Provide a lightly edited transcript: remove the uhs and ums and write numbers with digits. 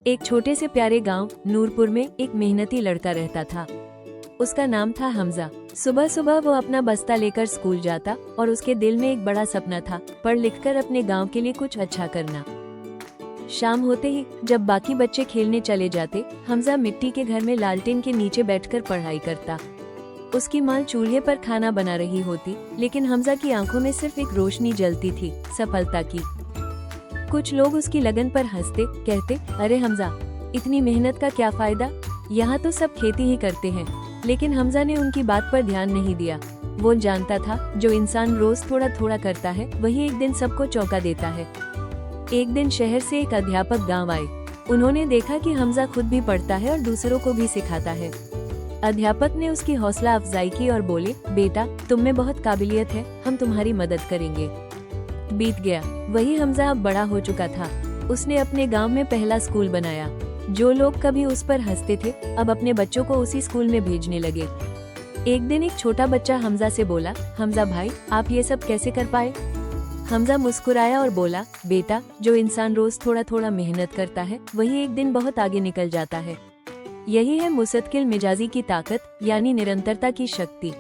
एक छोटे से प्यारे गांव नूरपुर में एक मेहनती लड़का रहता था। उसका नाम था हमजा। सुबह सुबह वो अपना बस्ता लेकर स्कूल जाता और उसके दिल में एक बड़ा सपना था, पढ़ लिखकर अपने गांव के लिए कुछ अच्छा करना। शाम होते ही जब बाकी बच्चे खेलने चले जाते, हमजा मिट्टी के घर में लालटेन के नीचे बैठकर पढ़ाई करता। उसकी माँ चूल्हे पर खाना बना रही होती, लेकिन हमजा की आंखों में सिर्फ एक रोशनी जलती थी, सफलता की। कुछ लोग उसकी लगन पर हंसते, कहते, अरे हमजा, इतनी मेहनत का क्या फायदा, यहाँ तो सब खेती ही करते हैं। लेकिन हमजा ने उनकी बात पर ध्यान नहीं दिया। वो जानता था, जो इंसान रोज थोड़ा थोड़ा करता है, वही एक दिन सबको चौंका देता है। एक दिन शहर से एक अध्यापक गांव आए। उन्होंने देखा कि हमजा खुद भी पढ़ता है और दूसरों को भी सिखाता है। अध्यापक ने उसकी हौसला अफजाई की और बोले, बेटा, तुम में बहुत काबिलियत है, हम तुम्हारी मदद करेंगे। बीत गया, वही हमजा अब बड़ा हो चुका था। उसने अपने गांव में पहला स्कूल बनाया। जो लोग कभी उस पर हंसते थे, अब अपने बच्चों को उसी स्कूल में भेजने लगे। एक दिन एक छोटा बच्चा हमजा से बोला, हमजा भाई, आप ये सब कैसे कर पाए? हमजा मुस्कुराया और बोला, बेटा, जो इंसान रोज थोड़ा थोड़ा मेहनत करता है, वही एक दिन बहुत आगे निकल जाता है। यही है मुस्तकिल मिजाजी की ताकत, यानी निरंतरता की शक्ति।